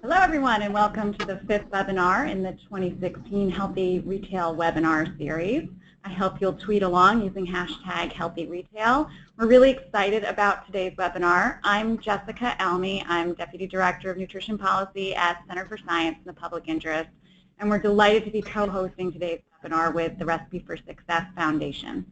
Hello everyone and welcome to the fifth webinar in the 2016 Healthy Retail webinar series. I hope you'll tweet along using hashtag Healthy Retail. We're really excited about today's webinar. I'm Jessica Elmy. I'm Deputy Director of Nutrition Policy at Center for Science and the Public Interest, and we're delighted to be co-hosting today's webinar with the Recipe for Success Foundation.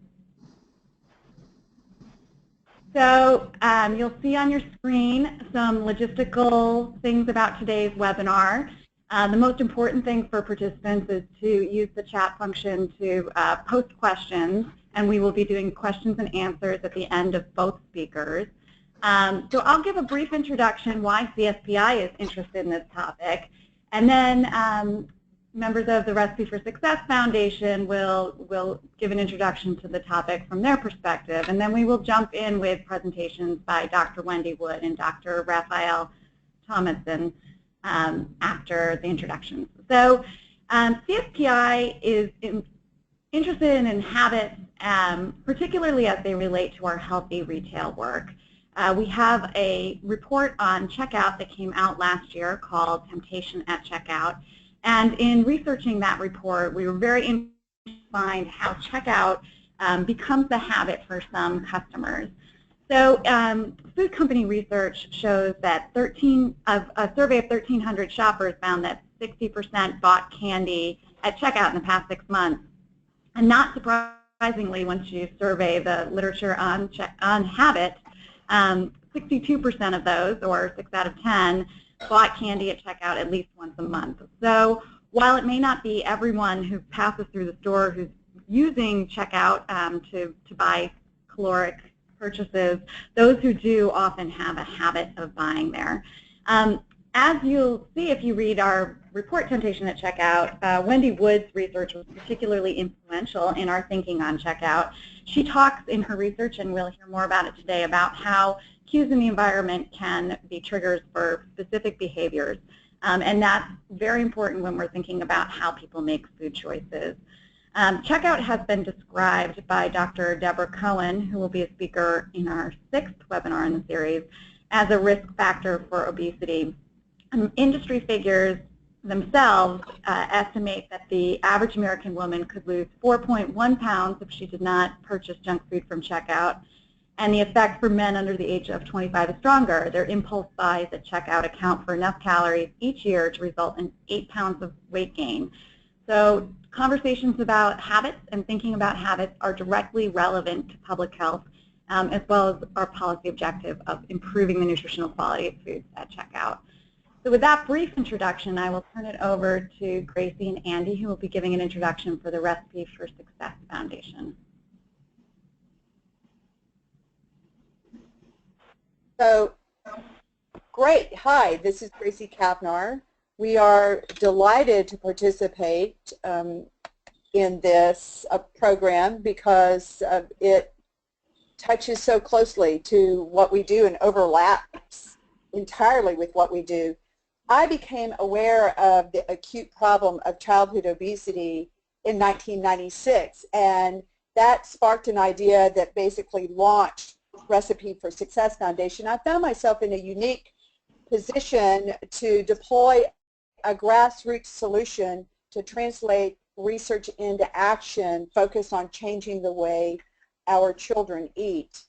So you'll see on your screen some logistical things about today's webinar. The most important thing for participants is to use the chat function to post questions, and we will be doing questions and answers at the end of both speakers. So I'll give a brief introduction why CSPI is interested in this topic, and then members of the Recipe for Success Foundation will give an introduction to the topic from their perspective, and then we will jump in with presentations by Dr. Wendy Wood and Dr. Raphael Thomason after the introductions. So CSPI is interested in habits, particularly as they relate to our healthy retail work. We have a report on checkout that came out last year called Temptation at Checkout. And in researching that report, we were very interested to find how checkout becomes the habit for some customers. So food company research shows that a survey of 1,300 shoppers found that 60% bought candy at checkout in the past 6 months. And not surprisingly, once you survey the literature on habit, 62% of those, or 6 out of 10, bought candy at checkout at least once a month. So while it may not be everyone who passes through the store who's using checkout to buy caloric purchases, those who do often have a habit of buying there. As you'll see if you read our report, Temptation at Checkout, Wendy Wood's research was particularly influential in our thinking on checkout. She talks in her research, and we'll hear more about it today, about how cues in the environment can be triggers for specific behaviors. And that's very important when we're thinking about how people make food choices. Checkout has been described by Dr. Deborah Cohen, who will be a speaker in our 6th webinar in the series, as a risk factor for obesity. Industry figures themselves estimate that the average American woman could lose 4.1 pounds if she did not purchase junk food from checkout. And the effect for men under the age of 25 is stronger. Their impulse buys at checkout account for enough calories each year to result in 8 pounds of weight gain. So conversations about habits and thinking about habits are directly relevant to public health, as well as our policy objective of improving the nutritional quality of foods at checkout. So with that brief introduction, I will turn it over to Gracie and Andy, who will be giving an introduction for the Recipe for Success Foundation. So, great. Hi, this is Gracie Kavnar. We are delighted to participate in this program because it touches so closely to what we do and overlaps entirely with what we do. I became aware of the acute problem of childhood obesity in 1996, and that sparked an idea that basically launched Recipe for Success Foundation. I found myself in a unique position to deploy a grassroots solution to translate research into action focused on changing the way our children eat.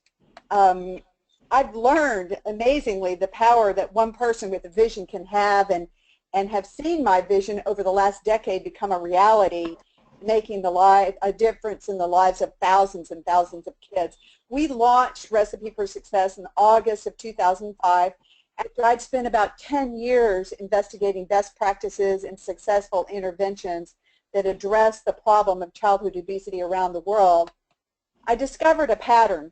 I've learned amazingly the power that one person with a vision can have, and have seen my vision over the last decade become a reality, making a difference in the lives of thousands and thousands of kids. We launched Recipe for Success in August of 2005 after I'd spent about 10 years investigating best practices and successful interventions that address the problem of childhood obesity around the world. I discovered a pattern.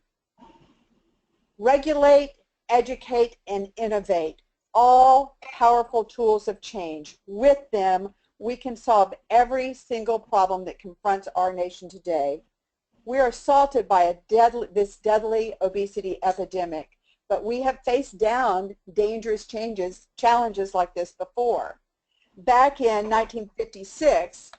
Regulate, educate, and innovate, all powerful tools of change. With them, we can solve every single problem that confronts our nation today. We are assaulted by this deadly obesity epidemic, but we have faced down dangerous challenges like this before. Back in 1956,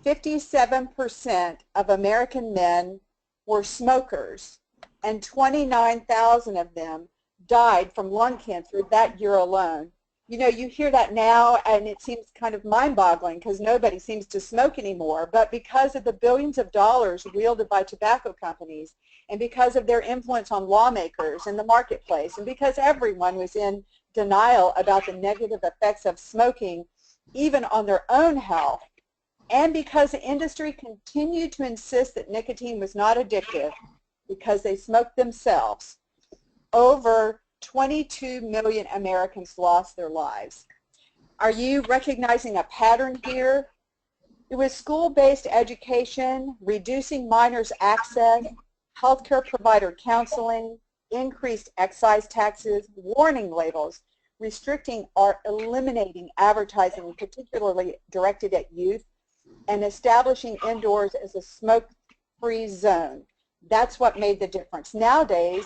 57% of American men were smokers, and 29,000 of them died from lung cancer that year alone. You know, you hear that now and it seems kind of mind-boggling because nobody seems to smoke anymore, but because of the billions of dollars wielded by tobacco companies and because of their influence on lawmakers and the marketplace and because everyone was in denial about the negative effects of smoking even on their own health, and because the industry continued to insist that nicotine was not addictive because they smoked themselves, over 22 million Americans lost their lives. Are you recognizing a pattern here? It was school-based education, reducing minors' access, healthcare provider counseling, increased excise taxes, warning labels, restricting or eliminating advertising, particularly directed at youth, and establishing indoors as a smoke-free zone. That's what made the difference. Nowadays,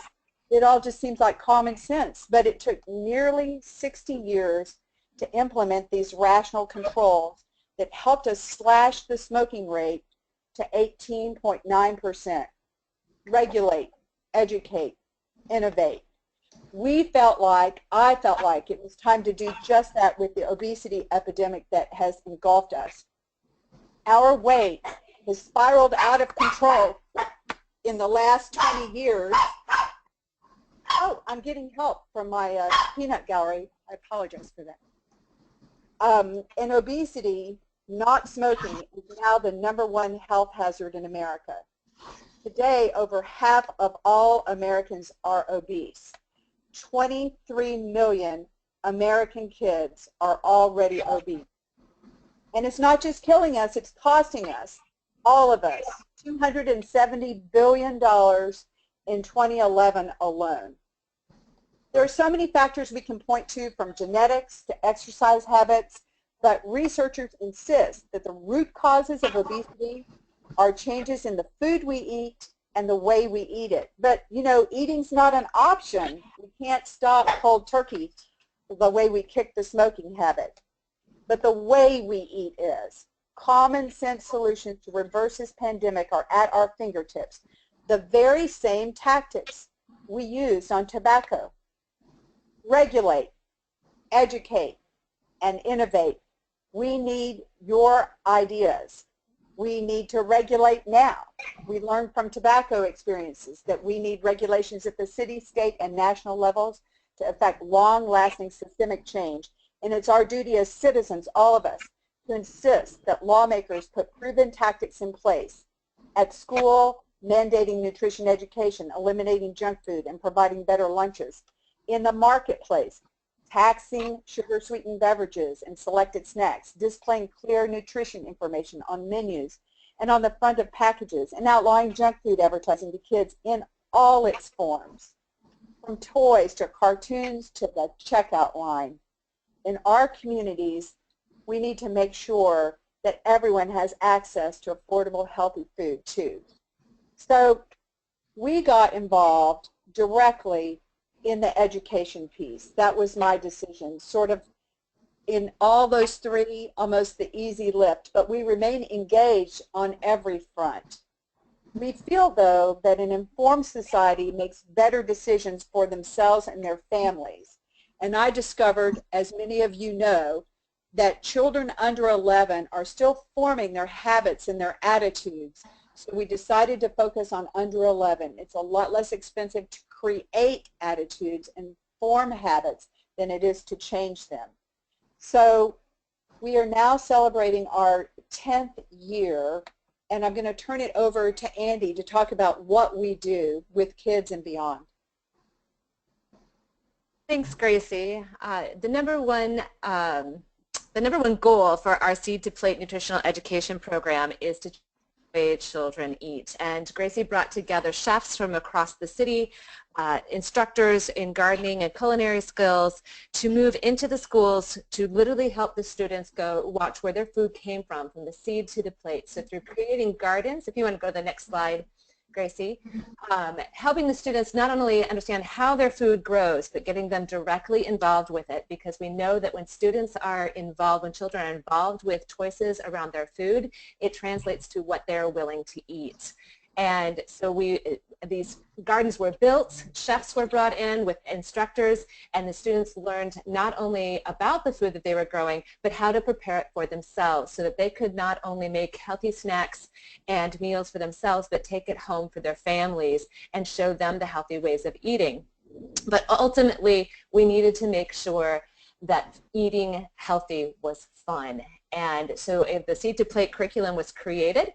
it all just seems like common sense, but it took nearly 60 years to implement these rational controls that helped us slash the smoking rate to 18.9%. Regulate, educate, innovate. I felt like it was time to do just that with the obesity epidemic that has engulfed us. Our weight has spiraled out of control in the last 20 years. Oh, I'm getting help from my peanut gallery. I apologize for that. And obesity, not smoking, is now the #1 health hazard in America. Today, over half of all Americans are obese. 23 million American kids are already obese. And it's not just killing us, it's costing us, all of us, $270 billion in 2011 alone. There are so many factors we can point to, from genetics to exercise habits, but researchers insist that the root causes of obesity are changes in the food we eat and the way we eat it. But, you know, eating's not an option. We can't stop cold turkey the way we kick the smoking habit. But the way we eat is. Common sense solutions to reverse this pandemic are at our fingertips. The very same tactics we used on tobacco. Regulate, educate, and innovate. We need your ideas. We need to regulate now. We learned from tobacco experiences that we need regulations at the city, state, and national levels to effect long-lasting systemic change. And it's our duty as citizens, all of us, to insist that lawmakers put proven tactics in place at school, mandating nutrition education, eliminating junk food, and providing better lunches. In the marketplace, taxing sugar-sweetened beverages and selected snacks, displaying clear nutrition information on menus and on the front of packages, and outlawing junk food advertising to kids in all its forms, from toys to cartoons to the checkout line. In our communities, we need to make sure that everyone has access to affordable, healthy food too. So we got involved directly in the education piece. That was my decision, sort of in all those three, almost the easy lift, but we remain engaged on every front. We feel, though, that an informed society makes better decisions for themselves and their families. And I discovered, as many of you know, that children under 11 are still forming their habits and their attitudes. So we decided to focus on under 11. It's a lot less expensive to create attitudes and form habits than it is to change them. So we are now celebrating our 10th year, and I'm going to turn it over to Andy to talk about what we do with kids and beyond. Thanks, Gracie. The number one goal for our Seed to Plate nutritional education program is to change the way children eat. And Gracie brought together chefs from across the city, instructors in gardening and culinary skills, to move into the schools to literally help the students go watch where their food came from the seed to the plate. So through creating gardens, if you want to go to the next slide, Gracie, helping the students not only understand how their food grows, but getting them directly involved with it, because we know that when students are involved, when children are involved with choices around their food, it translates to what they're willing to eat. And so these gardens were built, chefs were brought in with instructors, and the students learned not only about the food that they were growing, but how to prepare it for themselves so that they could not only make healthy snacks and meals for themselves, but take it home for their families and show them the healthy ways of eating. But ultimately, we needed to make sure that eating healthy was fun. And so the Seed to Plate curriculum was created.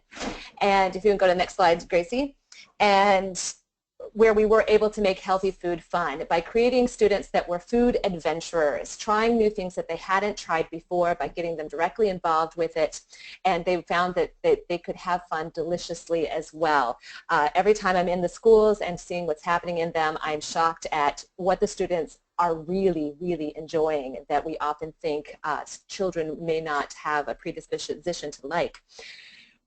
And if you can go to the next slide, Gracie. And where we were able to make healthy food fun by creating students that were food adventurers, trying new things that they hadn't tried before by getting them directly involved with it. And they found that they could have fun deliciously as well. Every time I'm in the schools and seeing what's happening in them, I'm shocked at what the students are really, really enjoying that we often think children may not have a predisposition to like.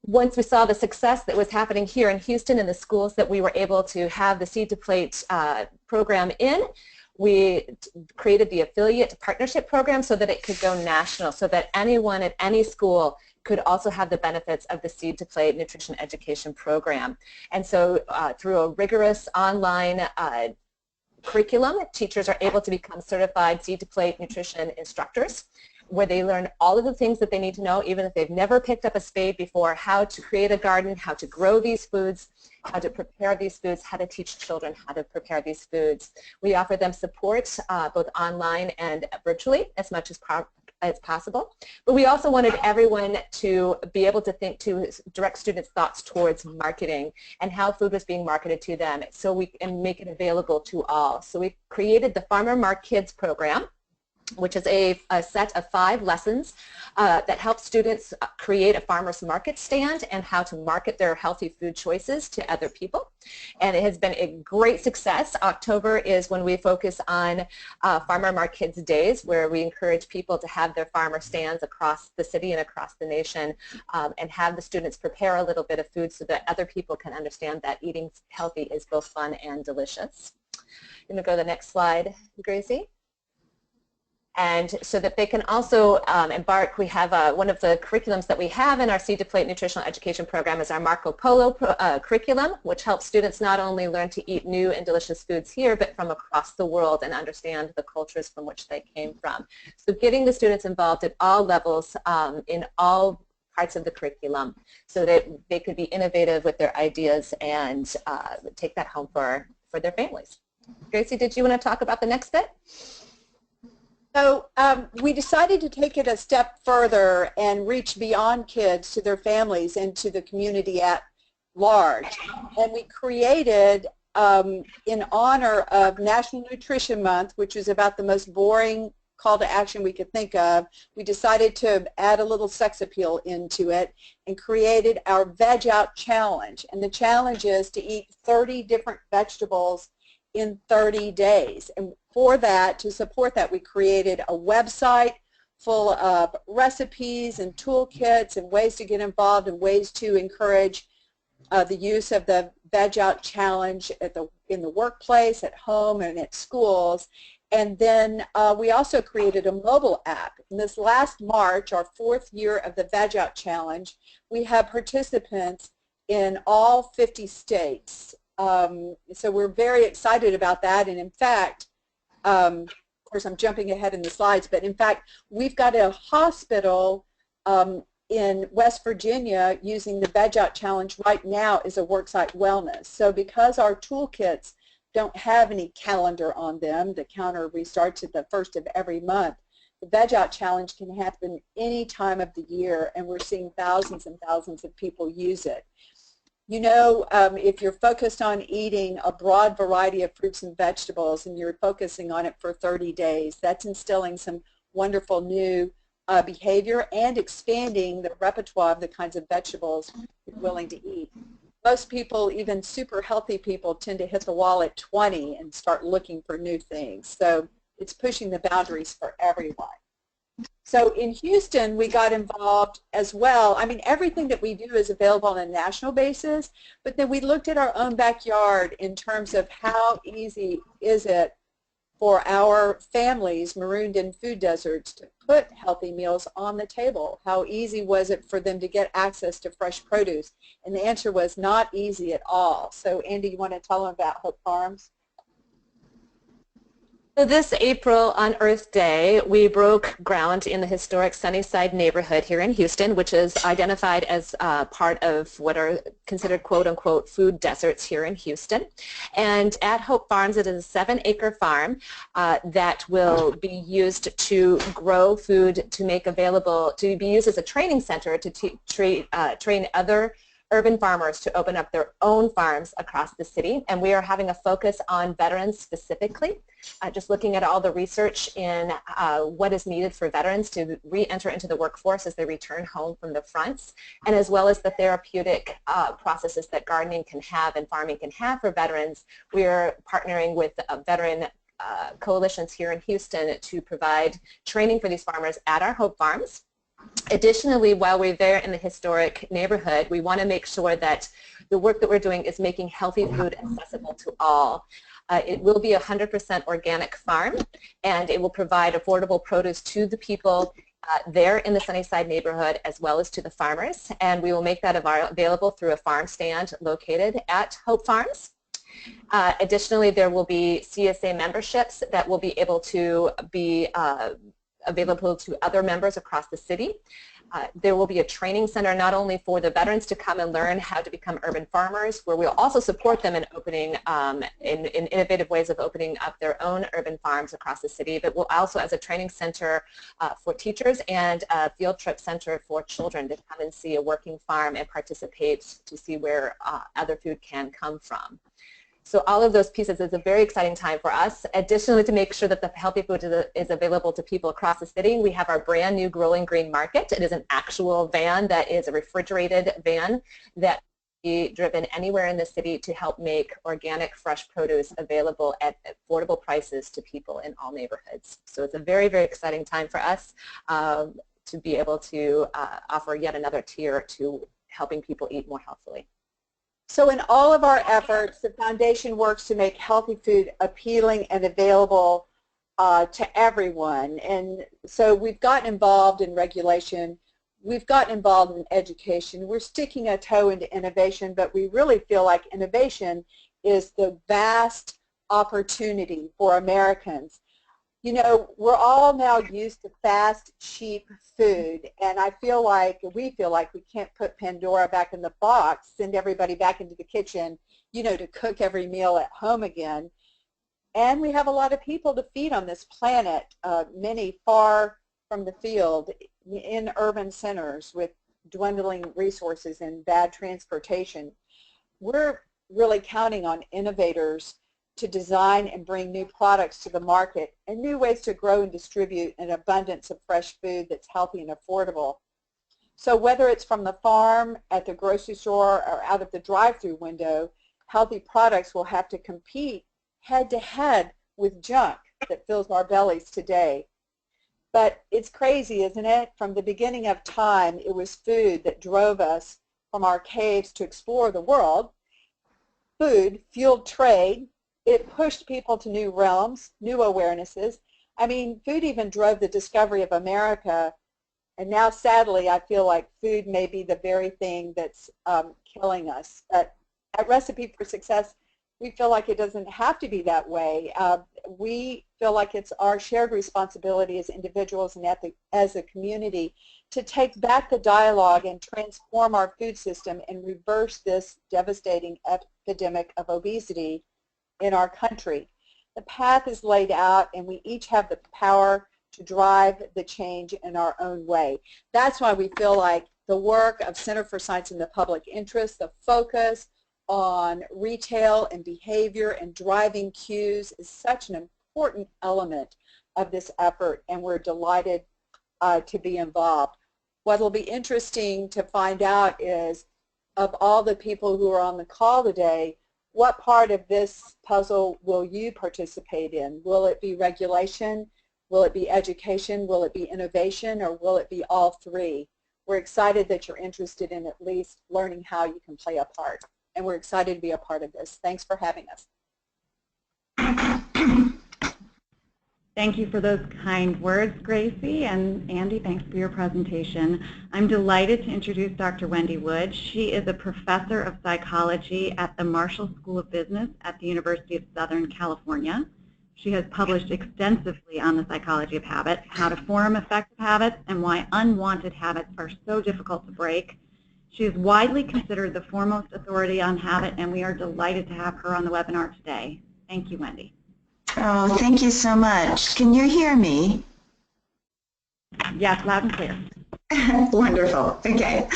Once we saw the success that was happening here in Houston in the schools that we were able to have the Seed to Plate program in, we created the affiliate partnership program so that it could go national, so that anyone at any school could also have the benefits of the Seed to Plate nutrition education program. And so through a rigorous online curriculum, teachers are able to become certified Seed to Plate nutrition instructors, where they learn all of the things that they need to know, even if they've never picked up a spade before, how to create a garden, how to grow these foods, how to prepare these foods, how to teach children how to prepare these foods. We offer them support both online and virtually as much as possible. But we also wanted everyone to be able to direct students' thoughts towards marketing and how food was being marketed to them so we can make it available to all. So we created the Farmer Mark Kids program, which is a set of 5 lessons that help students create a farmer's market stand and how to market their healthy food choices to other people. And it has been a great success. October is when we focus on Farmer Mark Kids Days, where we encourage people to have their farmer stands across the city and across the nation and have the students prepare a little bit of food so that other people can understand that eating healthy is both fun and delicious. I'm going to go to the next slide, Gracie. And so that they can also embark, we have one of the curriculums that we have in our Seed to Plate nutritional education program is our Marco Polo curriculum, which helps students not only learn to eat new and delicious foods here, but from across the world and understand the cultures from which they came from. So getting the students involved at all levels in all parts of the curriculum so that they could be innovative with their ideas and take that home for their families. Gracie, did you want to talk about the next bit? So we decided to take it a step further and reach beyond kids to their families and to the community at large. And we created, in honor of National Nutrition Month, which is about the most boring call to action we could think of, we decided to add a little sex appeal into it and created our Veg Out Challenge. And the challenge is to eat 30 different vegetables in 30 days. And for that, to support that, we created a website full of recipes and toolkits and ways to get involved and ways to encourage the use of the Veg Out Challenge in the workplace, at home, and at schools. And then we also created a mobile app. In this last March, our 4th year of the Veg Out Challenge, we have participants in all 50 states. So we're very excited about that, and in fact, of course I'm jumping ahead in the slides, but in fact we've got a hospital in West Virginia using the Veg Out Challenge right now as a worksite wellness. So because our toolkits don't have any calendar on them, the counter restarts at the 1st of every month, the Veg Out Challenge can happen any time of the year, and we're seeing thousands and thousands of people use it. You know, if you're focused on eating a broad variety of fruits and vegetables and you're focusing on it for 30 days, that's instilling some wonderful new behavior and expanding the repertoire of the kinds of vegetables you're willing to eat. Most people, even super healthy people, tend to hit the wall at 20 and start looking for new things. So it's pushing the boundaries for everyone. So in Houston, we got involved as well. I mean, everything that we do is available on a national basis, but then we looked at our own backyard in terms of how easy is it for our families marooned in food deserts to put healthy meals on the table? How easy was it for them to get access to fresh produce? And the answer was not easy at all. So Andy, you want to tell them about Hope Farms? So this April on Earth Day, we broke ground in the historic Sunnyside neighborhood here in Houston, which is identified as part of what are considered quote-unquote food deserts here in Houston. And at Hope Farms, it is a 7-acre farm that will be used to grow food to make available, to be used as a training center to train other urban farmers to open up their own farms across the city. And we are having a focus on veterans specifically, just looking at all the research in what is needed for veterans to re-enter into the workforce as they return home from the fronts, and as well as the therapeutic processes that gardening can have and farming can have for veterans. We are partnering with veteran coalitions here in Houston to provide training for these farmers at our Hope Farms. Additionally, while we're there in the historic neighborhood, we want to make sure that the work that we're doing is making healthy food accessible to all. It will be a 100% organic farm, and it will provide affordable produce to the people there in the Sunnyside neighborhood as well as to the farmers, and we will make that available through a farm stand located at Hope Farms. Additionally, there will be CSA memberships that will be able to be available to other members across the city. There will be a training center not only for the veterans to come and learn how to become urban farmers, where we'll also support them in opening, in innovative ways of opening up their own urban farms across the city, but we'll also as a training center for teachers and a field trip center for children to come and see a working farm and participate to see where other food can come from. So all of those pieces is a very exciting time for us. Additionally, to make sure that the healthy food is available to people across the city, we have our brand new Growing Green Market. It is an actual van that is a refrigerated van that can be driven anywhere in the city to help make organic, fresh produce available at affordable prices to people in all neighborhoods. So it's a very, very exciting time for us to be able to offer yet another tier to helping people eat more healthily. So in all of our efforts, the foundation works to make healthy food appealing and available to everyone. And so we've gotten involved in regulation. We've gotten involved in education. We're sticking a toe into innovation, but we really feel like innovation is the vast opportunity for Americans. You know, we're all now used to fast, cheap food, and we feel like we can't put Pandora back in the box, send everybody back into the kitchen, you know, to cook every meal at home again. And we have a lot of people to feed on this planet, many far from the field, in urban centers with dwindling resources and bad transportation. We're really counting on innovators to design and bring new products to the market and new ways to grow and distribute an abundance of fresh food that's healthy and affordable. So whether it's from the farm, at the grocery store, or out of the drive-through window, healthy products will have to compete head-to-head with junk that fills our bellies today. But it's crazy, isn't it? From the beginning of time, it was food that drove us from our caves to explore the world. Food fueled trade. It pushed people to new realms, new awarenesses. I mean, food even drove the discovery of America, and now sadly I feel like food may be the very thing that's killing us. But at Recipe for Success, we feel like it doesn't have to be that way. We feel like it's our shared responsibility as individuals and as a community to take back the dialogue and transform our food system and reverse this devastating epidemic of obesity in our country. The path is laid out, and we each have the power to drive the change in our own way. That's why we feel like the work of Center for Science in the Public Interest, the focus on retail and behavior and driving cues is such an important element of this effort, and we're delighted to be involved. What will be interesting to find out is, of all the people who are on the call today, what part of this puzzle will you participate in? Will it be regulation? Will it be education? Will it be innovation? Or will it be all three? We're excited that you're interested in at least learning how you can play a part. And we're excited to be a part of this. Thanks for having us. Thank you for those kind words, Gracie, and Andy, thanks for your presentation. I'm delighted to introduce Dr. Wendy Wood. She is a professor of psychology at the Marshall School of Business at the University of Southern California. She has published extensively on the psychology of habit, how to form effective habits, and why unwanted habits are so difficult to break. She is widely considered the foremost authority on habit, and we are delighted to have her on the webinar today. Thank you, Wendy. Oh, thank you so much. Can you hear me? Yes, loud and clear. Wonderful. Okay.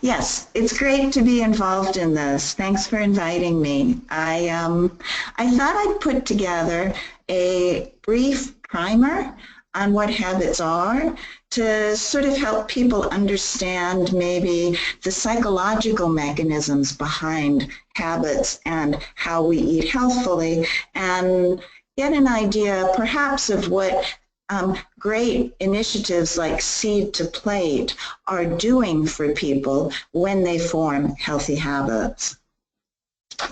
Yes, it's great to be involved in this. Thanks for inviting me. I thought I'd put together a brief primer on what habits are to sort of help people understand maybe the psychological mechanisms behind habits and how we eat healthfully, and get an idea perhaps of what great initiatives like Seed to Plate are doing for people when they form healthy habits.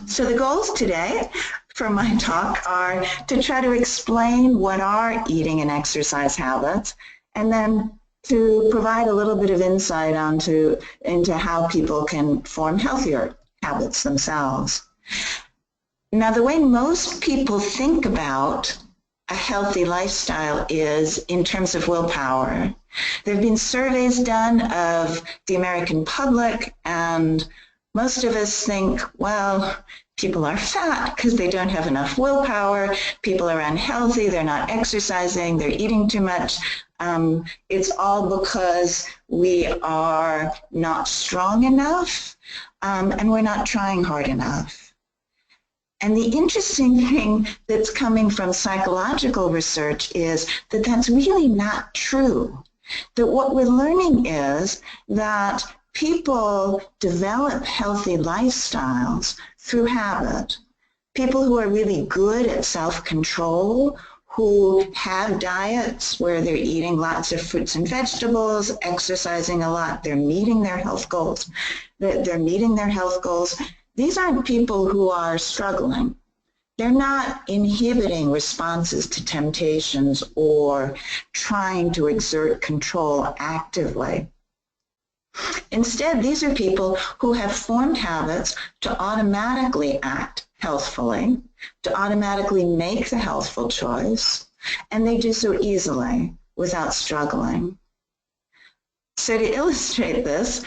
So the goals today for my talk are to try to explain what are eating and exercise habits, and then to provide a little bit of insight into how people can form healthier habits themselves. Now, the way most people think about a healthy lifestyle is in terms of willpower. There have been surveys done of the American public, and most of us think, well, people are fat because they don't have enough willpower. People are unhealthy. They're not exercising. They're eating too much. It's all because we are not strong enough, and we're not trying hard enough. And the interesting thing that's coming from psychological research is that that's really not true. That what we're learning is that people develop healthy lifestyles through habit. People who are really good at self-control, who have diets where they're eating lots of fruits and vegetables, exercising a lot, they're meeting their health goals. These aren't people who are struggling. They're not inhibiting responses to temptations or trying to exert control actively. Instead, these are people who have formed habits to automatically act healthfully, to automatically make the healthful choice, and they do so easily without struggling. So to illustrate this,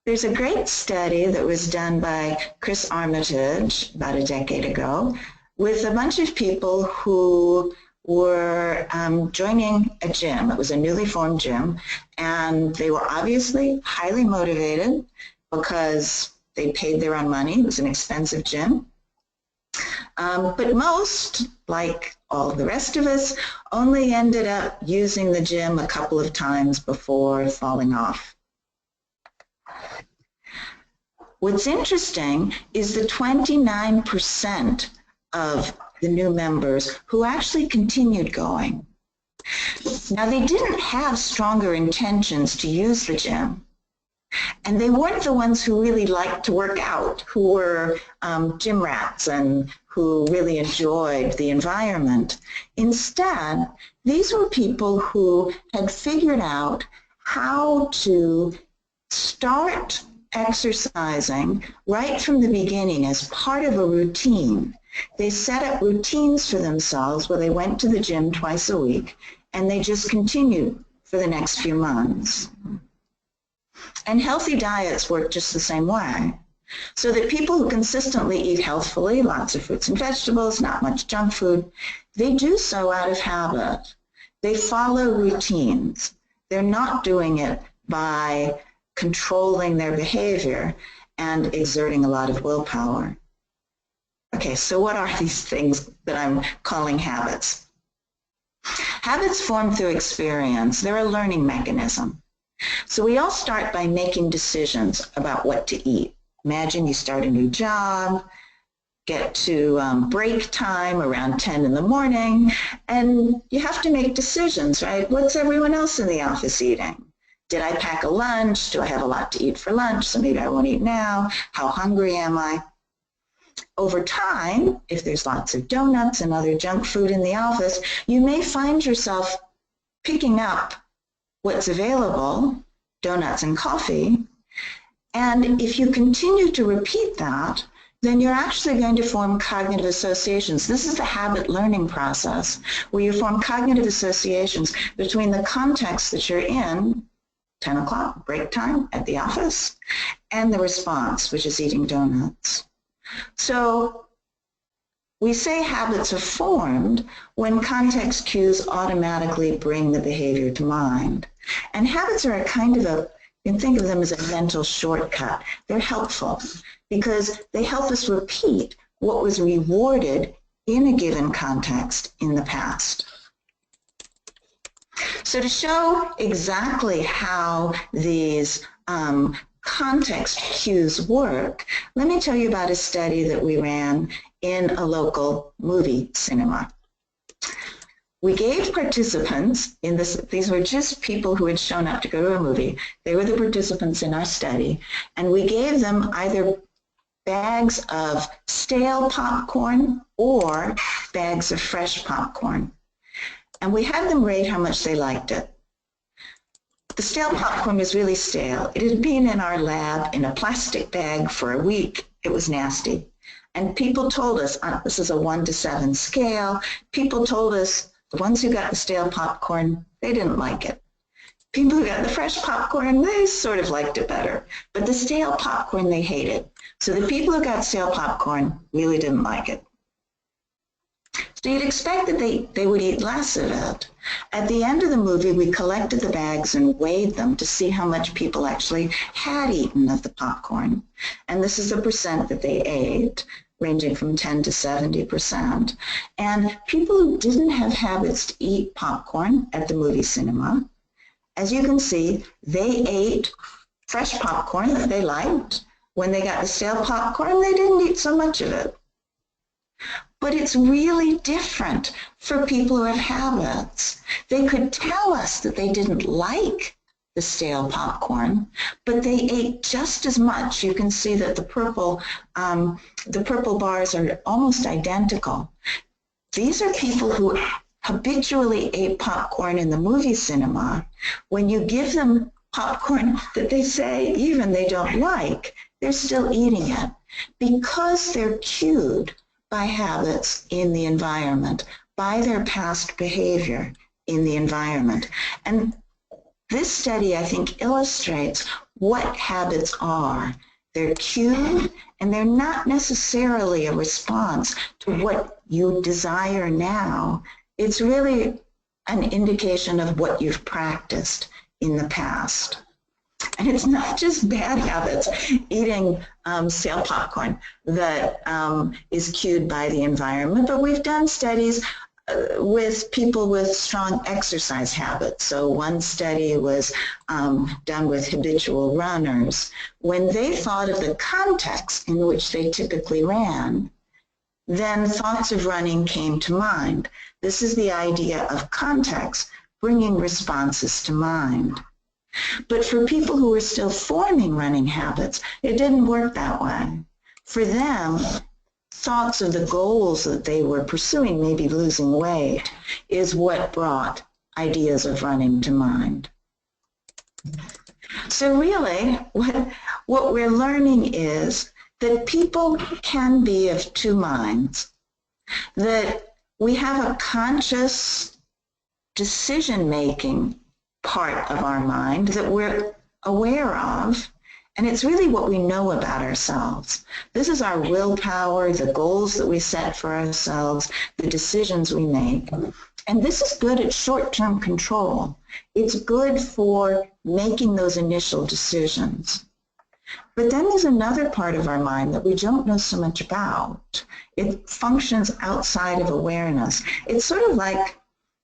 there's a great study that was done by Chris Armitage about a decade ago with a bunch of people who were joining a gym. It was a newly formed gym, and they were obviously highly motivated because they paid their own money. It was an expensive gym. But most, like all the rest of us, only ended up using the gym a couple of times before falling off. What's interesting is the 29% of the new members who actually continued going. Now, they didn't have stronger intentions to use the gym, and they weren't the ones who really liked to work out, who were gym rats and who really enjoyed the environment. Instead, these were people who had figured out how to start exercising right from the beginning as part of a routine. They set up routines for themselves where they went to the gym twice a week, and they just continued for the next few months. And healthy diets work just the same way. So that people who consistently eat healthfully, lots of fruits and vegetables, not much junk food, they do so out of habit. They follow routines. They're not doing it by controlling their behavior and exerting a lot of willpower. Okay, so what are these things that I'm calling habits? Habits form through experience. They're a learning mechanism. So we all start by making decisions about what to eat. Imagine you start a new job, get to break time around 10 in the morning, and you have to make decisions, right? What's everyone else in the office eating? Did I pack a lunch? Do I have a lot to eat for lunch? So maybe I won't eat now. How hungry am I? over time, if there's lots of donuts and other junk food in the office, you may find yourself picking up what's available, donuts and coffee, and if you continue to repeat that, then you're actually going to form cognitive associations. This is the habit learning process, where you form cognitive associations between the context that you're in, 10 o'clock, break time at the office, and the response, which is eating donuts. So we say habits are formed when context cues automatically bring the behavior to mind. And habits are a kind of a, you can think of them as a mental shortcut. They're helpful because they help us repeat what was rewarded in a given context in the past. So to show exactly how these context cues work, let me tell you about a study that we ran in a local movie cinema. We gave participants in this, these were just people who had shown up to go to a movie. They were the participants in our study, and we gave them either bags of stale popcorn or bags of fresh popcorn. And we had them rate how much they liked it. The stale popcorn was really stale. It had been in our lab in a plastic bag for a week. It was nasty. And people told us, this is a 1 to 7 scale, people told us the ones who got the stale popcorn, they didn't like it. People who got the fresh popcorn, they sort of liked it better. But the stale popcorn, they hated. So the people who got stale popcorn really didn't like it. So you'd expect that they would eat less of it. At the end of the movie, we collected the bags and weighed them to see how much people actually had eaten of the popcorn. And this is the percent that they ate, ranging from 10 to 70%. And people who didn't have habits to eat popcorn at the movie cinema, as you can see, they ate fresh popcorn that they liked. When they got the stale popcorn, they didn't eat so much of it. But it's really different for people who have habits. They could tell us that they didn't like the stale popcorn, but they ate just as much. You can see that the purple bars are almost identical. These are people who habitually ate popcorn in the movie cinema. When you give them popcorn that they say even they don't like, they're still eating it because they're cued by habits in the environment, by their past behavior in the environment. And this study, I think, illustrates what habits are. They're cued, and they're not necessarily a response to what you desire now. It's really an indication of what you've practiced in the past. And it's not just bad habits, eating stale popcorn, that is cued by the environment, but we've done studies with people with strong exercise habits. So one study was done with habitual runners. When they thought of the context in which they typically ran, then thoughts of running came to mind. This is the idea of context bringing responses to mind. But for people who were still forming running habits, it didn't work that way. For them, thoughts of the goals that they were pursuing, maybe losing weight, is what brought ideas of running to mind. So really, what we're learning is that people can be of two minds, that we have a conscious decision-making part of our mind that we're aware of, and it's really what we know about ourselves. This is our willpower, the goals that we set for ourselves, the decisions we make. And this is good at short-term control. It's good for making those initial decisions. But then there's another part of our mind that we don't know so much about. It functions outside of awareness. It's sort of like,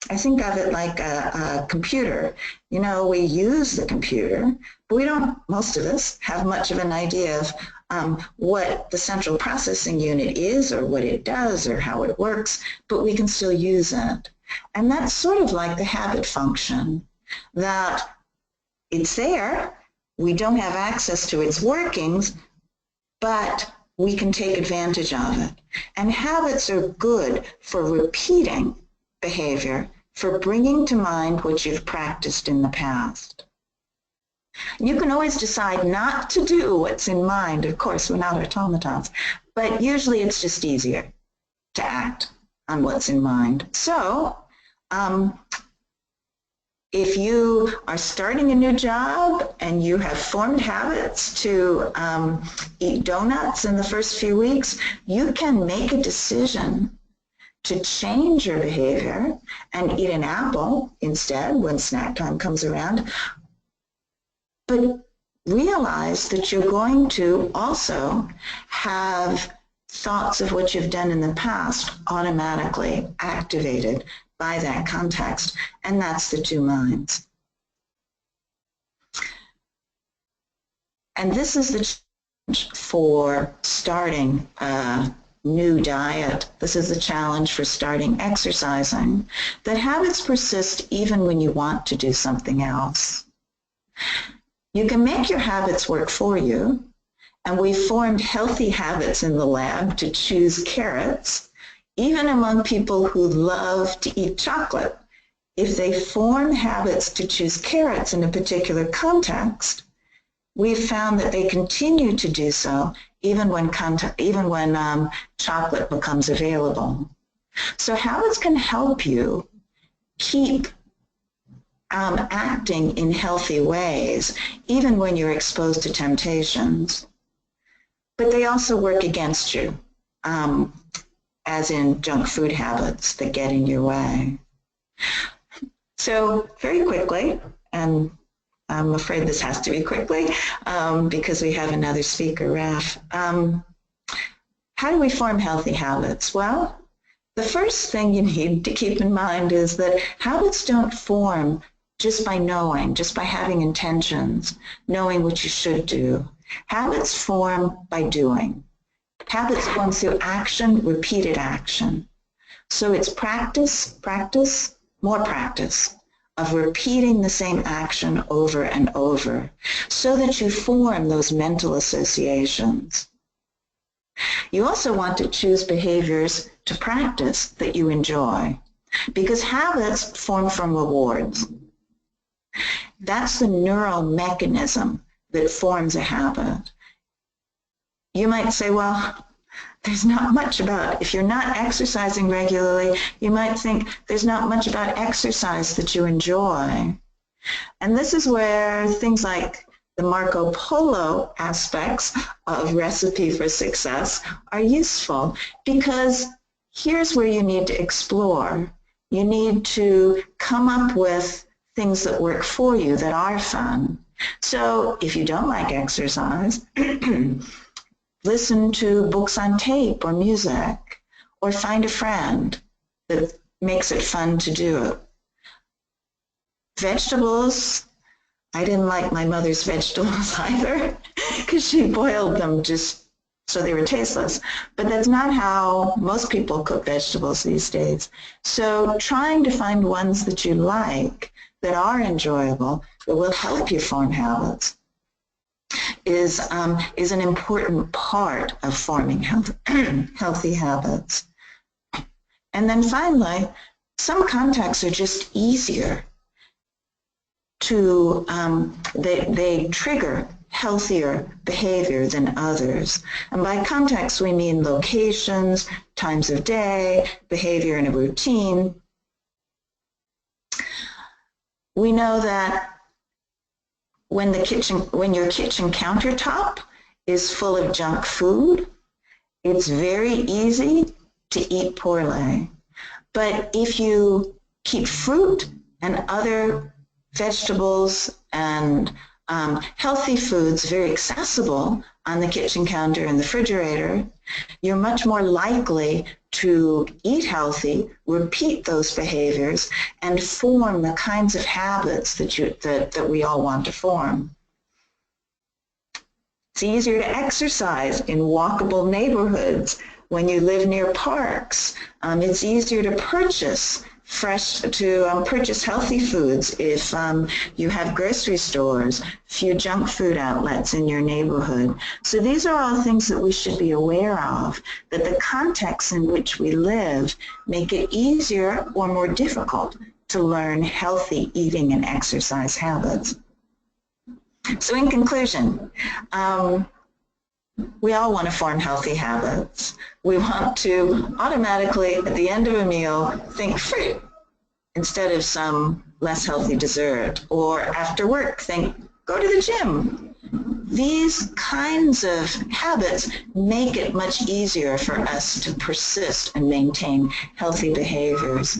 I think of it like a computer. You know, we use the computer, but we don't, most of us, have much of an idea of what the central processing unit is or what it does or how it works, but we can still use it. And that's sort of like the habit function, that it's there, we don't have access to its workings, but we can take advantage of it. And habits are good for repeating behavior, for bringing to mind what you've practiced in the past. You can always decide not to do what's in mind. Of course, we're not automatons, but usually it's just easier to act on what's in mind. So, if you are starting a new job and you have formed habits to eat donuts in the first few weeks, you can make a decision to change your behavior and eat an apple instead when snack time comes around. But realize that you're going to also have thoughts of what you've done in the past automatically activated by that context, and that's the two minds. And this is the challenge for starting a new diet. This is the challenge for starting exercising, that habits persist even when you want to do something else. You can make your habits work for you, and we formed healthy habits in the lab to choose carrots, even among people who love to eat chocolate. If they form habits to choose carrots in a particular context, we've found that they continue to do so even when chocolate becomes available. So habits can help you keep acting in healthy ways, even when you're exposed to temptations. But they also work against you, as in junk food habits that get in your way. So very quickly, and I'm afraid this has to be quickly because we have another speaker, Raf. How do we form healthy habits? Well, the first thing you need to keep in mind is that habits don't form just by knowing, just by having intentions, knowing what you should do. Habits form by doing. Habits form through action, repeated action. So it's practice, more practice of repeating the same action over and over so that you form those mental associations. You also want to choose behaviors to practice that you enjoy, because habits form from rewards. That's the neural mechanism that forms a habit. You might say, well, there's not much about, if you're not exercising regularly, you might think there's not much about exercise that you enjoy. And this is where things like the Marco Polo aspects of Recipe for Success are useful, because here's where you need to explore. You need to come up with things that work for you, that are fun. So if you don't like exercise, listen to books on tape or music, or find a friend that makes it fun to do it. Vegetables, I didn't like my mother's vegetables either because she boiled them just so they were tasteless. But that's not how most people cook vegetables these days. So trying to find ones that you like, that are enjoyable, that will help you form habits is an important part of forming healthy habits. And then finally, some contexts are just easier to, they trigger healthier behavior than others. And by context, we mean locations, times of day, behavior in a routine. We know that when your kitchen countertop is full of junk food, it's very easy to eat poorly. But if you keep fruit and other vegetables and healthy foods very accessible on the kitchen counter and the refrigerator, you're much more likely to eat healthy, repeat those behaviors, and form the kinds of habits that we all want to form. It's easier to exercise in walkable neighborhoods when you live near parks. It's easier to purchase purchase healthy foods if you have grocery stores, few junk food outlets in your neighborhood. So these are all things that we should be aware of, that the contexts in which we live make it easier or more difficult to learn healthy eating and exercise habits. So in conclusion, we all want to form healthy habits. We want to automatically, at the end of a meal, think fruit instead of some less healthy dessert. Or after work, think, go to the gym. These kinds of habits make it much easier for us to persist and maintain healthy behaviors.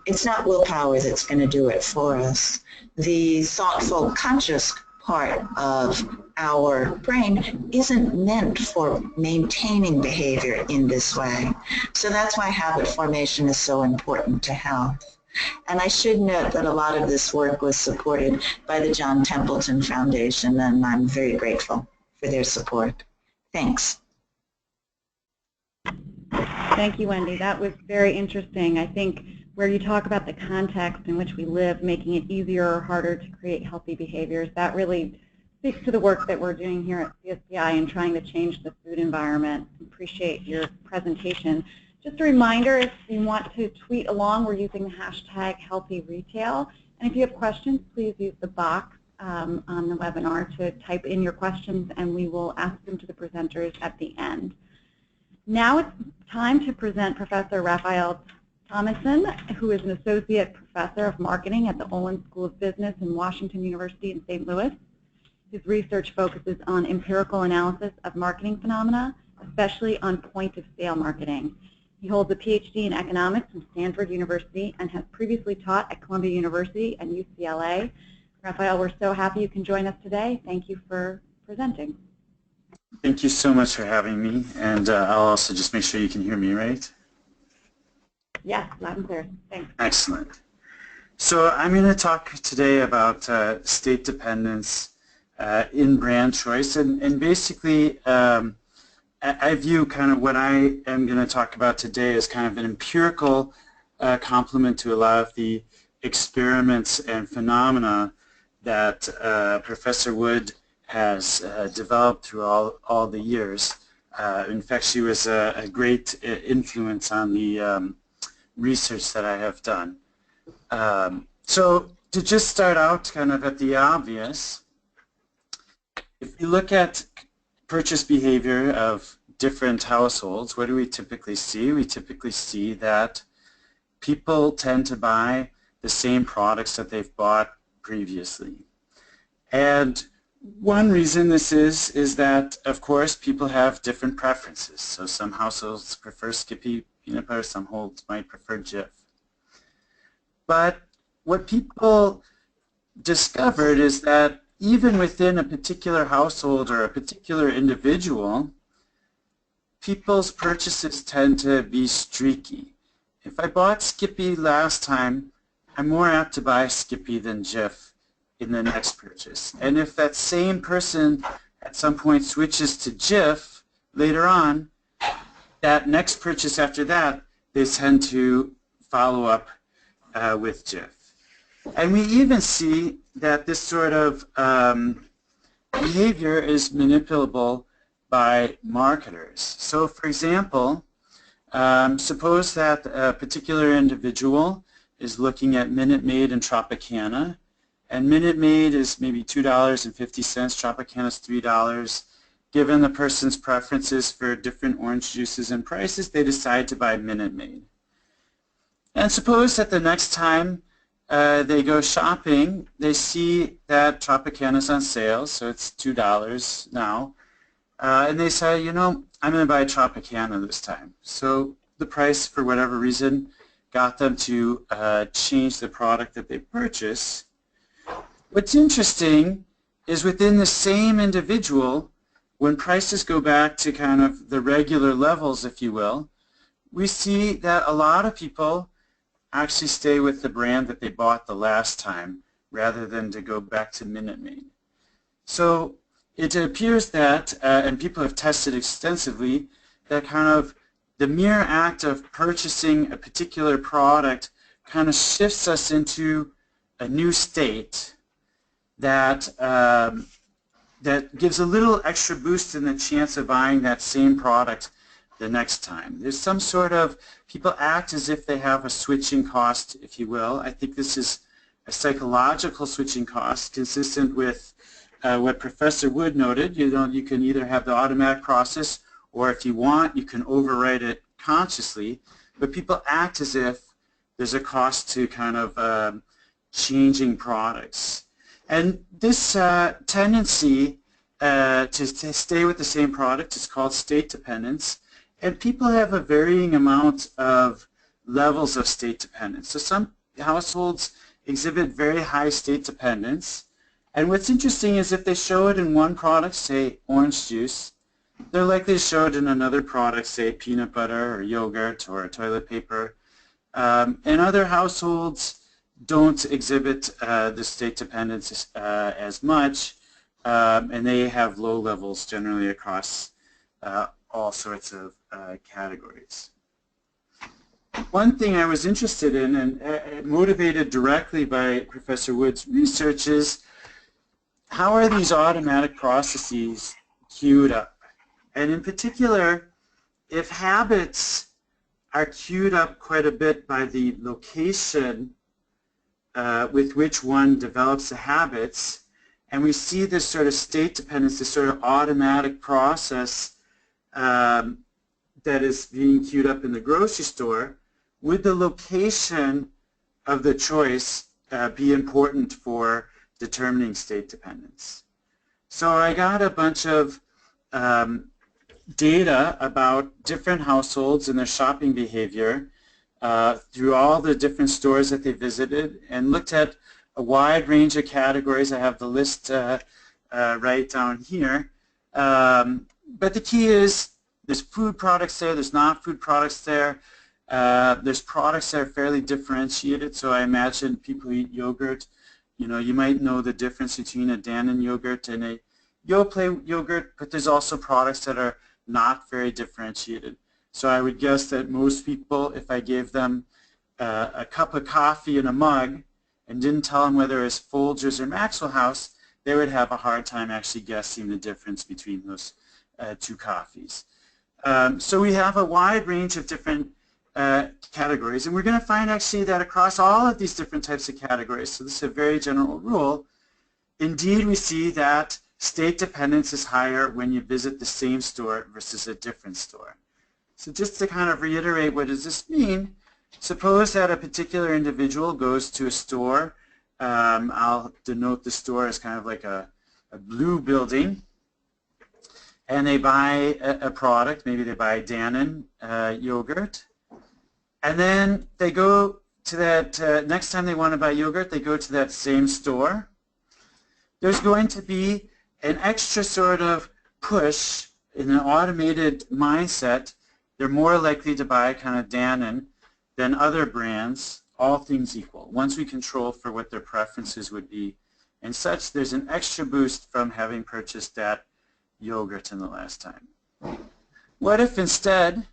It's not willpower that's going to do it for us. The thoughtful, conscious part of our brain isn't meant for maintaining behavior in this way. So that's why habit formation is so important to health. And I should note that a lot of this work was supported by the John Templeton Foundation, and I'm very grateful for their support. Thanks. Thank you, Wendy. That was very interesting. I think where you talk about the context in which we live, making it easier or harder to create healthy behaviors, that really speaks to the work that we're doing here at CSPI and trying to change the food environment. Appreciate your presentation. Just a reminder, if you want to tweet along, we're using the hashtag #HealthyRetail. And if you have questions, please use the box on the webinar to type in your questions, and we will ask them to the presenters at the end. Now it's time to present Professor Raphael Thomason, who is an Associate Professor of Marketing at the Olin School of Business in Washington University in St. Louis. His research focuses on empirical analysis of marketing phenomena, especially on point-of-sale marketing. He holds a PhD in economics from Stanford University and has previously taught at Columbia University and UCLA. Raphael, we're so happy you can join us today. Thank you for presenting. Thank you so much for having me, and I'll also just make sure you can hear me, right? Yes, loud and clear. Thanks. Excellent. So I'm going to talk today about state dependence in brand choice, and basically I view kind of what I am going to talk about today as kind of an empirical complement to a lot of the experiments and phenomena that Professor Wood has developed through all the years. In fact, she was a great influence on the research that I have done. So to just start out kind of at the obvious, if you look at purchase behavior of different households, what do we typically see? We typically see that people tend to buy the same products that they've bought previously. And one reason this is that, of course, people have different preferences. So some households prefer Skippy peanut butter, some households might prefer Jif. But what people discovered is that even within a particular household or a particular individual, people's purchases tend to be streaky. If I bought Skippy last time, I'm more apt to buy Skippy than Jif in the next purchase. And if that same person at some point switches to Jif later on, that next purchase after that, they tend to follow up with Jif. And we even see that this sort of behavior is manipulable by marketers. So for example, suppose that a particular individual is looking at Minute Maid and Tropicana, and Minute Maid is maybe $2.50, Tropicana is $3. Given the person's preferences for different orange juices and prices, they decide to buy Minute Maid. And suppose that the next time they go shopping, they see that Tropicana is on sale, so it's $2 now, and they say, you know, I'm going to buy Tropicana this time. So the price, for whatever reason, got them to change the product that they purchase. What's interesting is within the same individual, when prices go back to kind of the regular levels, if you will, we see that a lot of people actually stay with the brand that they bought the last time rather than to go back to Minute Maid. So it appears that, and people have tested extensively, that kind of the mere act of purchasing a particular product kind of shifts us into a new state that that gives a little extra boost in the chance of buying that same product the next time. There's some sort of, people act as if they have a switching cost, if you will. I think this is a psychological switching cost consistent with what Professor Wood noted. You can either have the automatic process, or if you want, you can override it consciously. But people act as if there's a cost to kind of changing products. And this tendency to stay with the same product is called state dependence. And people have a varying amount of levels of state dependence. So some households exhibit very high state dependence. And what's interesting is if they show it in one product, say orange juice, they're likely to show it in another product, say peanut butter or yogurt or toilet paper. And other households don't exhibit the state dependence as much, and they have low levels generally across all sorts of categories. One thing I was interested in, and motivated directly by Professor Wood's research, is how are these automatic processes queued up? And in particular, if habits are queued up quite a bit by the location with which one develops the habits, and we see this sort of state dependence, this sort of automatic process that is being queued up in the grocery store, would the location of the choice be important for determining state dependence? So I got a bunch of data about different households and their shopping behavior through all the different stores that they visited, and looked at a wide range of categories. I have the list right down here. But the key is there's food products there, there's not food products there. There's products that are fairly differentiated, so I imagine people who eat yogurt, you might know the difference between a Dannon yogurt and a Yoplait yogurt, but there's also products that are not very differentiated. So I would guess that most people, if I gave them a cup of coffee in a mug and didn't tell them whether it's Folgers or Maxwell House, they would have a hard time actually guessing the difference between those two coffees. So we have a wide range of different categories, and we're going to find actually that across all of these different types of categories, so this is a very general rule, indeed we see that state dependence is higher when you visit the same store versus a different store. So just to kind of reiterate, what does this mean? Suppose that a particular individual goes to a store. I'll denote the store as kind of like a blue building, and they buy a product. Maybe they buy Dannon yogurt, and then they go to that, next time they want to buy yogurt, they go to that same store. There's going to be an extra sort of push in an automated mindset. They're more likely to buy kind of Dannon than other brands, all things equal, once we control for what their preferences would be and such. There's an extra boost from having purchased that yogurt in the last time. What if instead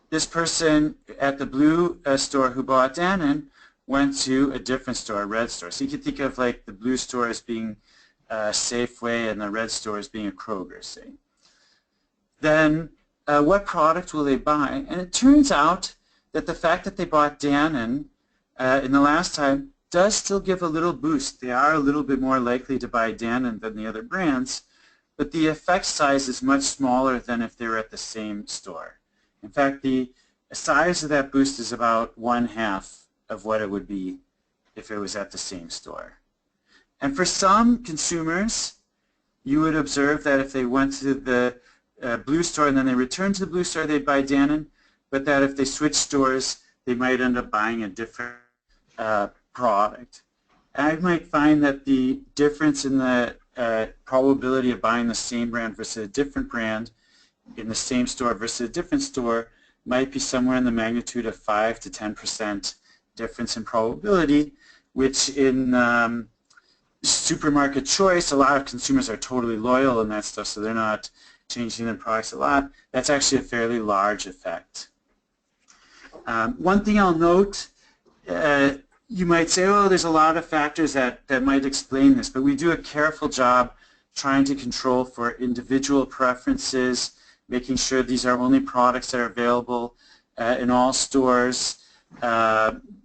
this person at the blue store who bought Dannon went to a different store, a red store? So you can think of like the blue store as being Safeway and the red store as being a Kroger, say. Then what product will they buy? And it turns out that the fact that they bought Dannon in the last time does still give a little boost. They are a little bit more likely to buy Dannon than the other brands, but the effect size is much smaller than if they were at the same store. In fact, the size of that boost is about 1/2 of what it would be if it was at the same store. And for some consumers, you would observe that if they went to the blue store and then they returned to the blue store, they'd buy Dannon, but that if they switched stores, they might end up buying a different product. And I might find that the difference in the probability of buying the same brand versus a different brand in the same store versus a different store might be somewhere in the magnitude of 5 to 10% difference in probability, which in supermarket choice, a lot of consumers are totally loyal and that stuff, so they're not changing their products a lot, that's actually a fairly large effect. One thing I'll note, you might say, oh, there's a lot of factors that might explain this, but we do a careful job trying to control for individual preferences, making sure these are only products that are available in all stores.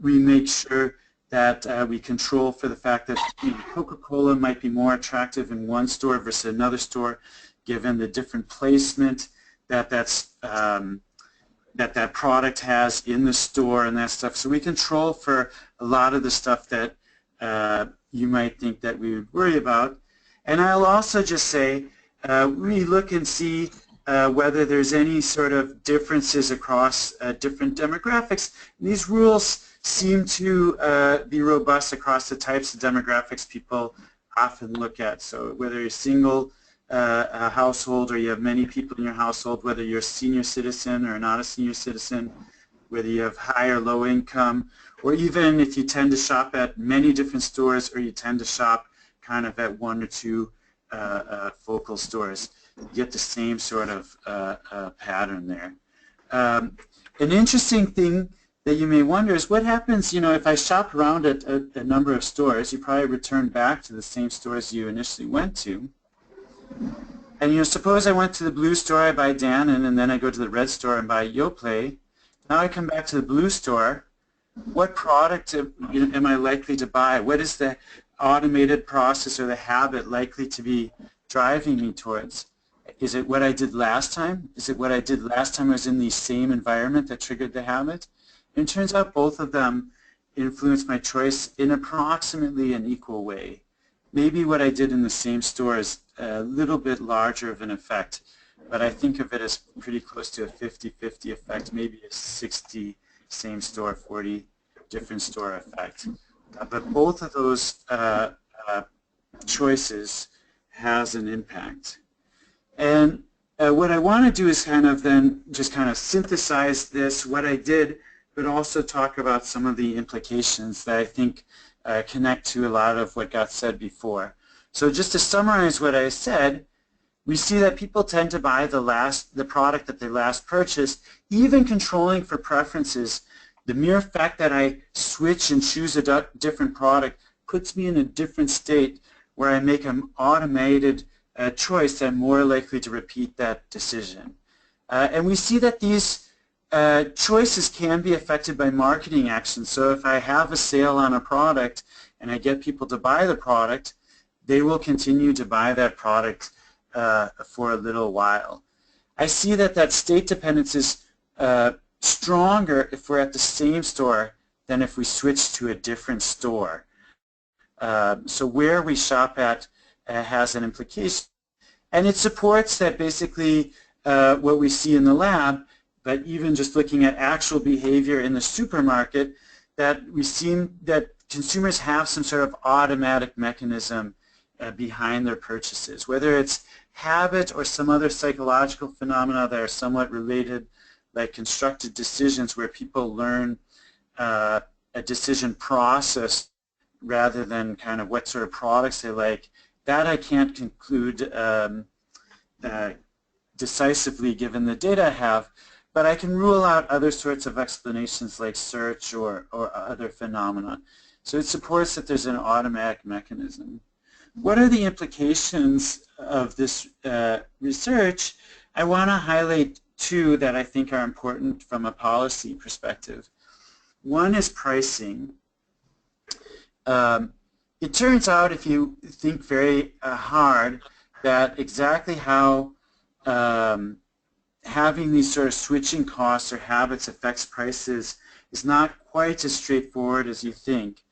We make sure that we control for the fact that Coca-Cola might be more attractive in one store versus another store, given the different placement that that product has in the store and that stuff. So we control for a lot of the stuff that you might think that we would worry about. And I'll also just say we look and see whether there's any sort of differences across different demographics. And these rules seem to be robust across the types of demographics people often look at. So whether you're single household or you have many people in your household, whether you're a senior citizen or not a senior citizen, whether you have high or low income, or even if you tend to shop at many different stores or you tend to shop kind of at one or two focal stores, you get the same sort of pattern there. An interesting thing that you may wonder is what happens, if I shop around at a number of stores, you probably return back to the same stores you initially went to. And suppose I went to the blue store, I buy Dannon, and then I go to the red store and buy Yoplait. Now I come back to the blue store. What product am I likely to buy? What is the automated process or the habit likely to be driving me towards? Is it what I did last time? Is it what I did last time I was in the same environment that triggered the habit? And it turns out both of them influence my choice in approximately an equal way. Maybe what I did in the same store is a little bit larger of an effect, but I think of it as pretty close to a 50-50 effect, maybe a 60 same store, 40 different store effect. But both of those choices has an impact. And what I want to do is just synthesize this, what I did, but also talk about some of the implications that I think connect to a lot of what got said before. So just to summarize what I said, we see that people tend to buy the product that they last purchased, even controlling for preferences. The mere fact that I switch and choose a different product puts me in a different state where I make an automated choice that I'm more likely to repeat that decision. And we see that these choices can be affected by marketing actions. So if I have a sale on a product and I get people to buy the product, they will continue to buy that product for a little while. I see that state dependence is stronger if we're at the same store than if we switch to a different store. So where we shop at has an implication. And it supports that basically what we see in the lab, but even just looking at actual behavior in the supermarket, that we see that consumers have some sort of automatic mechanism behind their purchases, whether it's habit or some other psychological phenomena that are somewhat related, like constructed decisions where people learn a decision process rather than kind of what sort of products they like. That I can't conclude decisively given the data I have, but I can rule out other sorts of explanations like search or other phenomena. So it supports that there's an automatic mechanism. What are the implications of this research? I want to highlight two that I think are important from a policy perspective. One is pricing. It turns out, if you think very hard, that exactly how having these sort of switching costs or habits affects prices is not quite as straightforward as you think.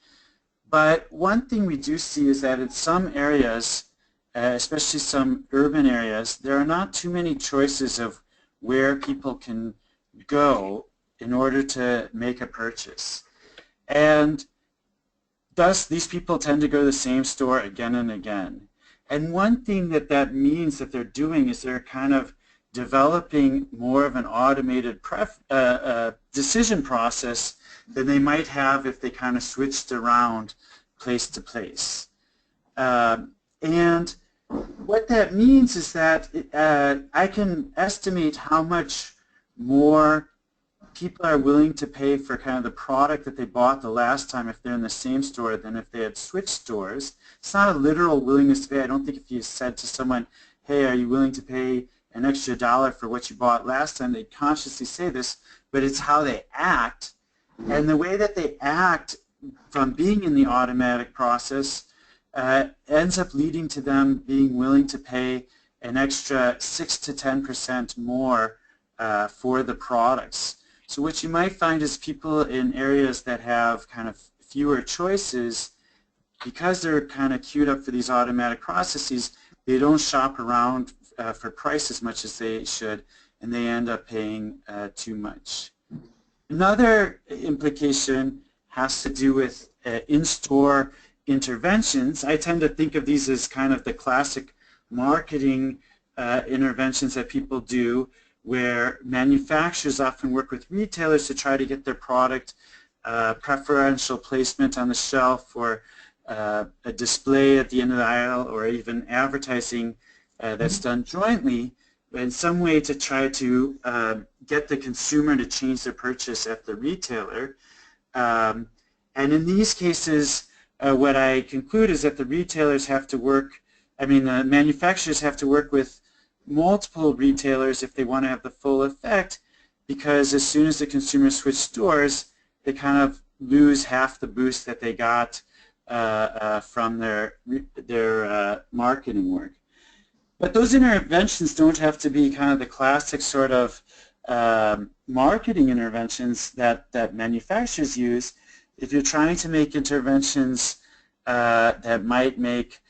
But one thing we do see is that in some areas, especially some urban areas, there are not too many choices of where people can go in order to make a purchase. And thus, these people tend to go to the same store again and again. And one thing that means that they're doing is they're kind of developing more of an automated decision process than they might have if they kind of switched around place to place. And what that means is that I can estimate how much more people are willing to pay for kind of the product that they bought the last time if they're in the same store than if they had switched stores. It's not a literal willingness to pay. I don't think if you said to someone, hey, are you willing to pay an extra $1 for what you bought last time, they'd consciously say this, but it's how they act. And the way that they act from being in the automatic process ends up leading to them being willing to pay an extra 6 to 10% more for the products. So what you might find is people in areas that have kind of fewer choices, because they're kind of queued up for these automatic processes, they don't shop around for price as much as they should, and they end up paying too much. Another implication has to do with in-store interventions. I tend to think of these as kind of the classic marketing interventions that people do, where manufacturers often work with retailers to try to get their product preferential placement on the shelf, or a display at the end of the aisle, or even advertising that's done jointly in some way to try to get the consumer to change their purchase at the retailer. And in these cases, what I conclude is that the retailers have to work, the manufacturers have to work with multiple retailers if they want to have the full effect, because as soon as the consumers switch stores, they kind of lose half the boost that they got from their marketing work. But those interventions don't have to be kind of the classic sort of marketing interventions that manufacturers use. If you're trying to make interventions that might make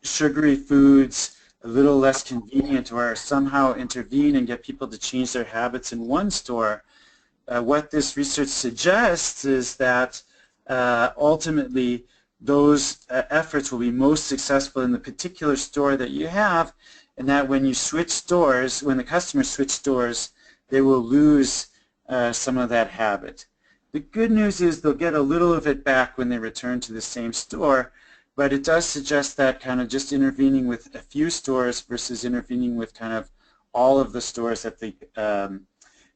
sugary foods a little less convenient, or somehow intervene and get people to change their habits in one store, what this research suggests is that ultimately those efforts will be most successful in the particular store that you have, and that when you switch stores, when the customers switch stores, they will lose some of that habit. The good news is they'll get a little of it back when they return to the same store, but it does suggest that kind of just intervening with a few stores versus intervening with kind of all of the stores that the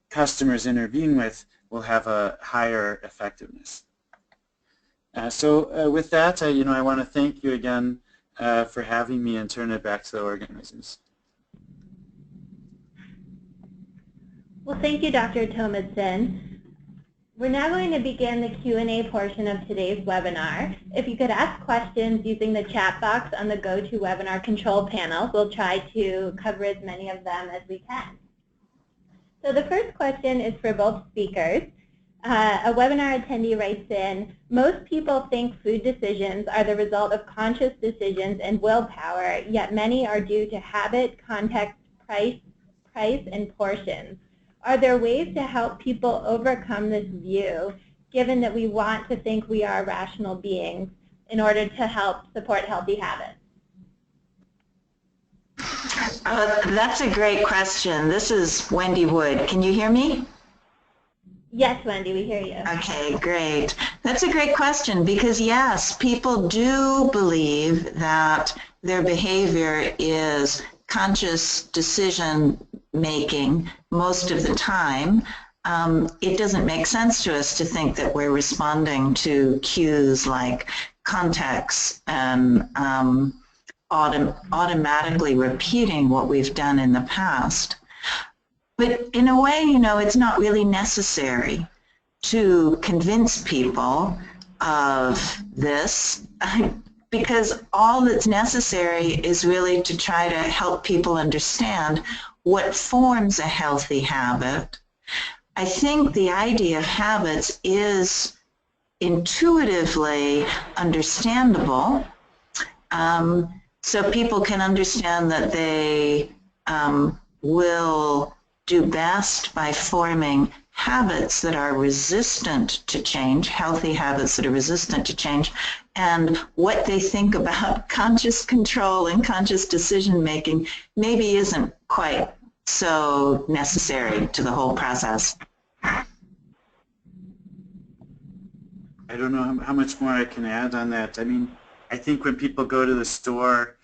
customers intervene with will have a higher effectiveness. So with that, I want to thank you again for having me, and turn it back to the organizers. Well, thank you, Dr. Thomason. We're now going to begin the Q&A portion of today's webinar. If you could ask questions using the chat box on the GoToWebinar control panel, we'll try to cover as many of them as we can. So the first question is for both speakers. A webinar attendee writes in, most people think food decisions are the result of conscious decisions and willpower, yet many are due to habit, context, price, and portions. Are there ways to help people overcome this view, given that we want to think we are rational beings, in order to help support healthy habits? That's a great question. This is Wendy Wood. Can you hear me? Yes, Wendy, we hear you. Okay, great. That's a great question, because yes, people do believe that their behavior is conscious decision making most of the time. It doesn't make sense to us to think that we're responding to cues like context and automatically repeating what we've done in the past. But in a way, it's not really necessary to convince people of this, because all that's necessary is really to try to help people understand what forms a healthy habit. I think the idea of habits is intuitively understandable, so people can understand that they will do best by forming habits that are resistant to change, healthy habits that are resistant to change, and what they think about conscious control and conscious decision making maybe isn't quite so necessary to the whole process. I don't know how much more I can add on that. I think when people go to the store,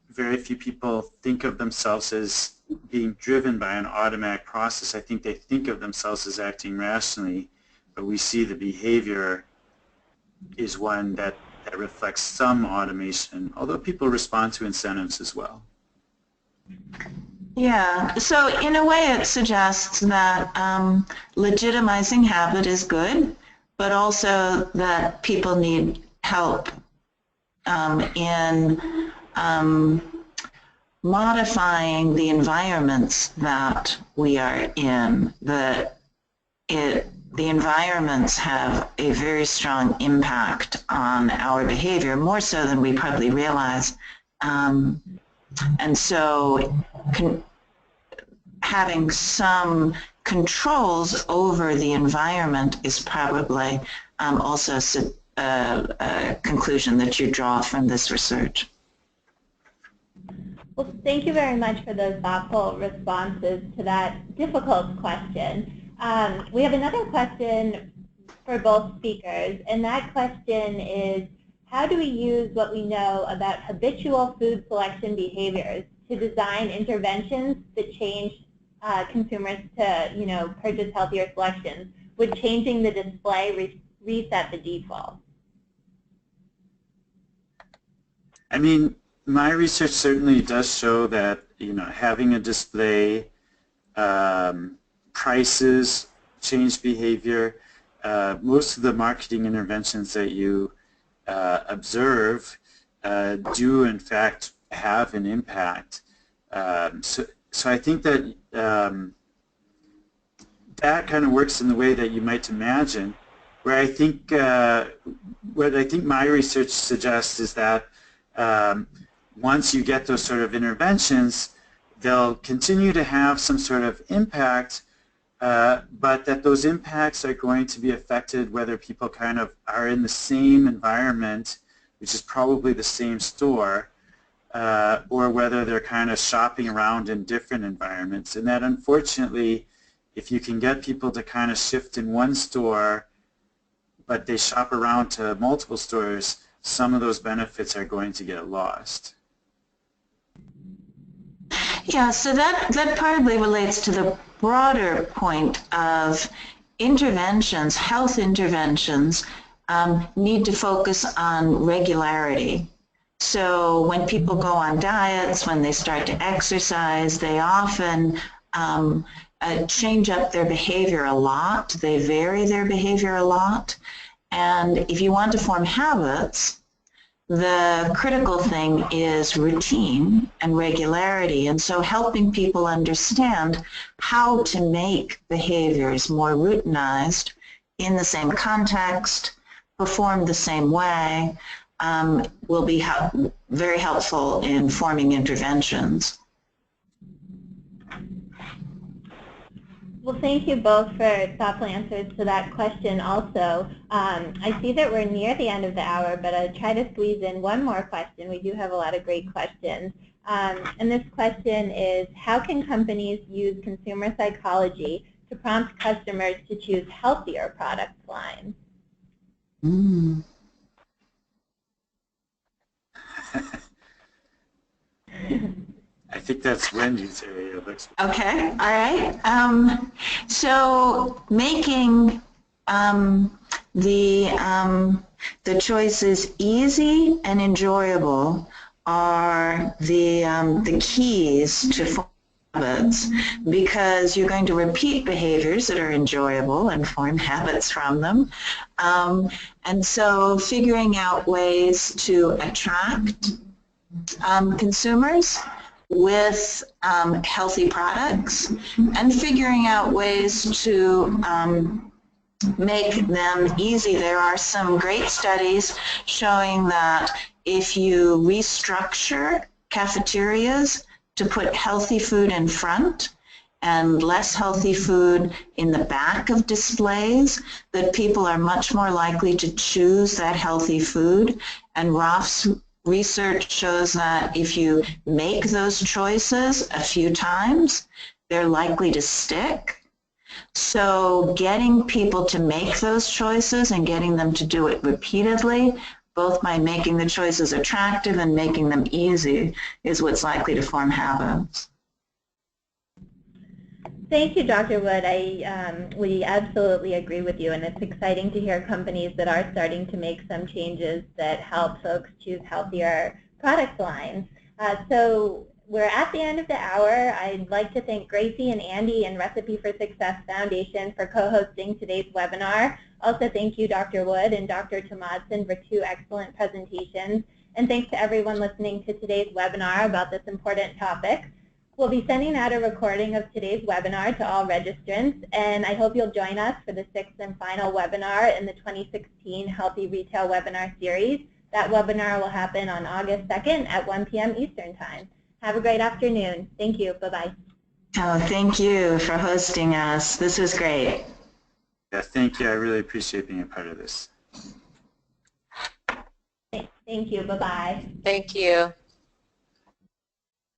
very few people think of themselves as being driven by an automatic process. I think they think of themselves as acting rationally, but we see the behavior is one that reflects some automation, although people respond to incentives as well. Yeah, so in a way it suggests that legitimizing habit is good, but also that people need help in modifying the environments that we are in. The environments have a very strong impact on our behavior, more so than we probably realize. And so having some controls over the environment is probably also a conclusion that you draw from this research. Well, thank you very much for those thoughtful responses to that difficult question. We have another question for both speakers, and that question is, how do we use what we know about habitual food selection behaviors to design interventions that change consumers to, purchase healthier selections? Would changing the display reset the default? I mean, my research certainly does show that, having a display, prices change behavior. Most of the marketing interventions that you observe do in fact have an impact. So I think that that kind of works in the way that you might imagine. Where I think what I think my research suggests is that once you get those sort of interventions, they'll continue to have some sort of impact, but that those impacts are going to be affected whether people kind of are in the same environment, which is probably the same store, or whether they're kind of shopping around in different environments. And that unfortunately, if you can get people to kind of shift in one store, but they shop around to multiple stores, some of those benefits are going to get lost. Yeah, so that probably relates to the broader point of interventions, health interventions need to focus on regularity. So when people go on diets, when they start to exercise, they often change up their behavior a lot. They vary their behavior a lot. And if you want to form habits, the critical thing is routine and regularity. And so helping people understand how to make behaviors more routinized in the same context, perform the same way, will be very helpful in forming interventions. Well, thank you both for thoughtful answers to that question also. I see that we're near the end of the hour, but I'll try to squeeze in one more question. We do have a lot of great questions. And this question is, how can companies use consumer psychology to prompt customers to choose healthier product lines? I think that's Wendy's area of expertise. Okay, all right. So making the choices easy and enjoyable are the keys to form habits, because you're going to repeat behaviors that are enjoyable and form habits from them. And so figuring out ways to attract consumers with healthy products, and figuring out ways to make them easy. There are some great studies showing that if you restructure cafeterias to put healthy food in front and less healthy food in the back of displays, that people are much more likely to choose that healthy food. And Roth's research shows that if you make those choices a few times, they're likely to stick. So getting people to make those choices and getting them to do it repeatedly both by making the choices attractive and making them easy, is what's likely to form habits. Thank you, Dr. Wood. We absolutely agree with you, and it's exciting to hear companies that are starting to make some changes that help folks choose healthier product lines. So we're at the end of the hour. I'd like to thank Gracie and Andy and Recipe for Success Foundation for co-hosting today's webinar. Also, thank you, Dr. Wood and Dr. Tomadson, for 2 excellent presentations. And thanks to everyone listening to today's webinar about this important topic. We'll be sending out a recording of today's webinar to all registrants, and I hope you'll join us for the 6th and final webinar in the 2016 Healthy Retail Webinar Series. That webinar will happen on August 2nd at 1 p.m. Eastern Time. Have a great afternoon. Thank you. Bye-bye. Oh, thank you for hosting us. This was great. Yeah, thank you. I really appreciate being a part of this. Thank you. Bye-bye. Thank you.